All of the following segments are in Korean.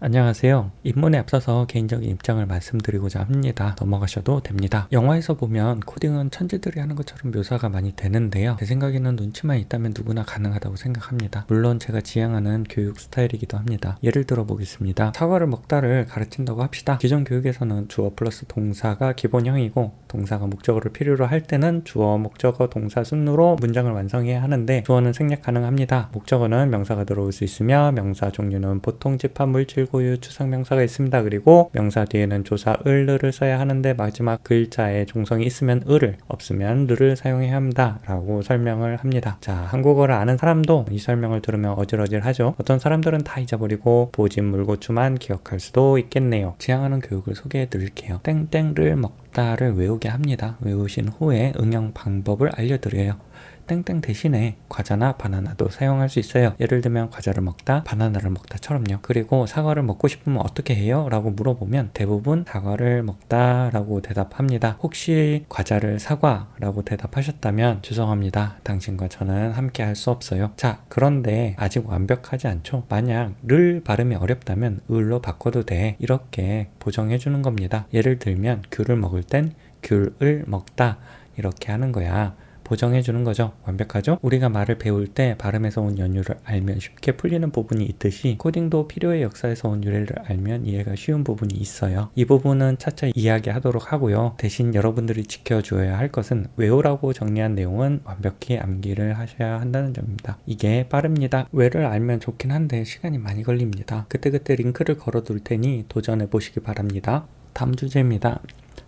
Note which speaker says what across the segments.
Speaker 1: 안녕하세요. 입문에 앞서서 개인적인 입장을 말씀드리고자 합니다. 넘어가셔도 됩니다. 영화에서 보면 코딩은 천재들이 하는 것처럼 묘사가 많이 되는데요. 제 생각에는 눈치만 있다면 누구나 가능하다고 생각합니다. 물론 제가 지향하는 교육 스타일이기도 합니다. 예를 들어 보겠습니다. 사과를 먹다를 가르친다고 합시다. 기존 교육에서는 주어 플러스 동사가 기본형이고 동사가 목적어를 필요로 할 때는 주어, 목적어, 동사 순으로 문장을 완성해야 하는데 주어는 생략 가능합니다. 목적어는 명사가 들어올 수 있으며 명사 종류는 보통 집합, 물질, 고유, 추상명사가 있습니다. 그리고 명사 뒤에는 조사 을을 써야 하는데 마지막 글자에 종성이 있으면 을을, 없으면 를을 사용해야 합니다 라고 설명을 합니다. 자, 한국어를 아는 사람도 이 설명을 들으면 어질어질하죠. 어떤 사람들은 다 잊어버리고 보진 물고추만 기억할 수도 있겠네요. 지향하는 교육을 소개해 드릴게요. 땡땡를 먹다를 외우게 합니다. 외우신 후에 응용 방법을 알려드려요. 땡땡 대신에 과자나 바나나도 사용할 수 있어요. 예를 들면 과자를 먹다, 바나나를 먹다처럼요. 그리고 사과를 먹고 싶으면 어떻게 해요? 라고 물어보면 대부분 사과를 먹다 라고 대답합니다. 혹시 과자를 사과라고 대답하셨다면 죄송합니다. 당신과 저는 함께 할 수 없어요. 자, 그런데 아직 완벽하지 않죠? 만약 를 발음이 어렵다면 을로 바꿔도 돼. 이렇게 보정해 주는 겁니다. 예를 들면 귤을 먹을 땐 귤을 먹다 이렇게 하는 거야. 보정해 주는 거죠. 완벽하죠? 우리가 말을 배울 때 발음에서 온 연유를 알면 쉽게 풀리는 부분이 있듯이 코딩도 필요의 역사에서 온 유래를 알면 이해가 쉬운 부분이 있어요. 이 부분은 차차 이야기하도록 하고요. 대신 여러분들이 지켜줘야 할 것은 외우라고 정리한 내용은 완벽히 암기를 하셔야 한다는 점입니다. 이게 빠릅니다. 왜를 알면 좋긴 한데 시간이 많이 걸립니다. 그때그때 링크를 걸어둘 테니 도전해 보시기 바랍니다. 다음 주제입니다.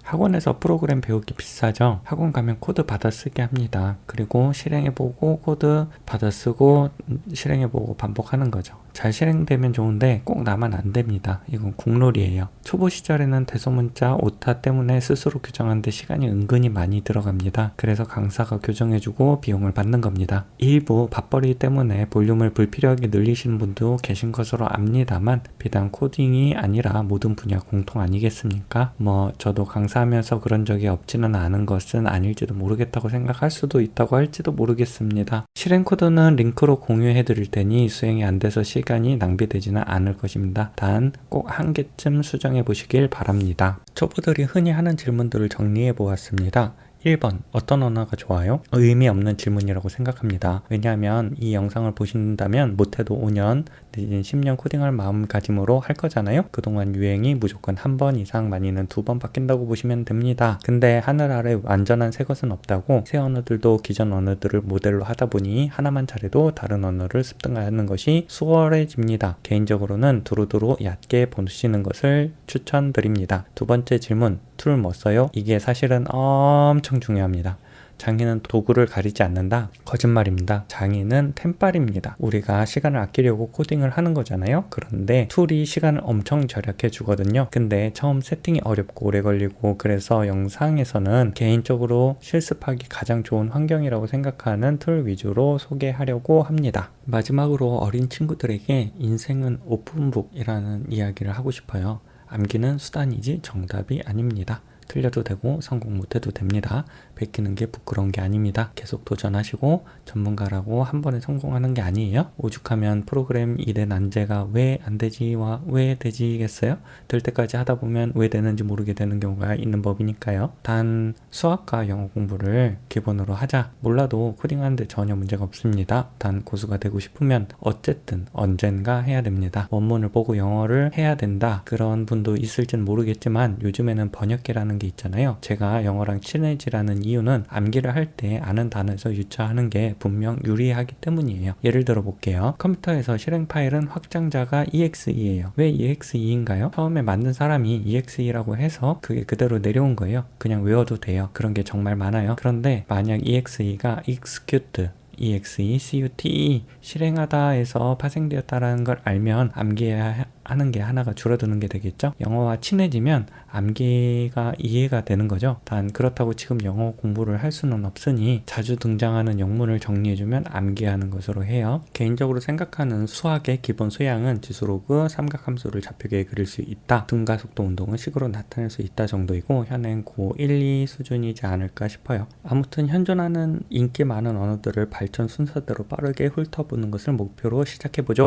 Speaker 1: 학원에서 프로그램 배우기 비싸죠? 학원 가면 코드 받아쓰게 합니다. 그리고 실행해보고 코드 받아쓰고 실행해보고 반복하는 거죠. 잘 실행되면 좋은데 꼭 나만 안 됩니다. 이건 국룰이에요. 초보 시절에는 대소문자, 오타 때문에 스스로 교정하는데 시간이 은근히 많이 들어갑니다. 그래서 강사가 교정해주고 비용을 받는 겁니다. 일부 밥벌이 때문에 볼륨을 불필요하게 늘리시는 분도 계신 것으로 압니다만 비단 코딩이 아니라 모든 분야 공통 아니겠습니까? 저도 강사하면서 그런 적이 없지는 않은 것은 아닐지도 모르겠다고 생각할 수도 있다고 할지도 모르겠습니다. 실행 코드는 링크로 공유해 드릴 테니 수행이 안 돼서 시간이 낭비되지는 않을 것입니다. 단 꼭 한 개쯤 수정해 보시길 바랍니다. 초보들이 흔히 하는 질문들을 정리해 보았습니다. 1번. 어떤 언어가 좋아요? 의미 없는 질문이라고 생각합니다. 왜냐하면 이 영상을 보신다면 못해도 5년 내지는 10년 코딩할 마음가짐으로 할 거잖아요. 그동안 유행이 무조건 한 번 이상 많이는 2번 바뀐다고 보시면 됩니다. 근데 하늘 아래 완전한 새 것은 없다고 새 언어들도 기존 언어들을 모델로 하다 보니 하나만 잘해도 다른 언어를 습득하는 것이 수월해집니다. 개인적으로는 두루두루 얕게 보시는 것을 추천드립니다. 두 번째 질문. 툴 뭐 써요? 이게 사실은 엄청 중요합니다. 장애는 도구를 가리지 않는다? 거짓말입니다. 장애는 템빨입니다. 우리가 시간을 아끼려고 코딩을 하는 거잖아요. 그런데 툴이 시간을 엄청 절약해 주거든요. 근데 처음 세팅이 어렵고 오래 걸리고 그래서 영상에서는 개인적으로 실습하기 가장 좋은 환경이라고 생각하는 툴 위주로 소개하려고 합니다. 마지막으로 어린 친구들에게 인생은 오픈북이라는 이야기를 하고 싶어요. 암기는 수단이지 정답이 아닙니다. 틀려도 되고 성공 못해도 됩니다. 베끼는 게 부끄러운 게 아닙니다. 계속 도전하시고 전문가라고 한 번에 성공하는 게 아니에요. 오죽하면 프로그램 일의 난제가 왜 안 되지와 왜 되지겠어요? 될 때까지 하다 보면 왜 되는지 모르게 되는 경우가 있는 법이니까요. 단 수학과 영어 공부를 기본으로 하자. 몰라도 코딩하는데 전혀 문제가 없습니다. 단 고수가 되고 싶으면 어쨌든 언젠가 해야 됩니다. 원문을 보고 영어를 해야 된다. 그런 분도 있을지는 모르겠지만 요즘에는 번역기라는 게 있잖아요. 제가 영어랑 친해지라는 이유는 암기를 할 때 아는 단어에서 유추하는 게 분명 유리하기 때문이에요. 예를 들어 볼게요. 컴퓨터에서 실행 파일은 확장자가 exe예요. 왜 exe인가요? 처음에 만든 사람이 exe라고 해서 그게 그대로 내려온 거예요. 그냥 외워도 돼요. 그런 게 정말 많아요. 그런데 만약 exe가 execute execute 실행하다에서 파생되었다라는 걸 알면 암기해야 하는 게 하나가 줄어드는 게 되겠죠. 영어와 친해지면 암기가 이해가 되는 거죠. 단 그렇다고 지금 영어 공부를 할 수는 없으니 자주 등장하는 영문을 정리해주면 암기하는 것으로 해요. 개인적으로 생각하는 수학의 기본 소양은 지수로그, 삼각함수를 좌표계에 그릴 수 있다, 등가속도 운동은 식으로 나타낼 수 있다 정도이고 현행 고 1, 2 수준이지 않을까 싶어요. 아무튼 현존하는 인기 많은 언어들을 발전 순서대로 빠르게 훑어보는 것을 목표로 시작해보죠.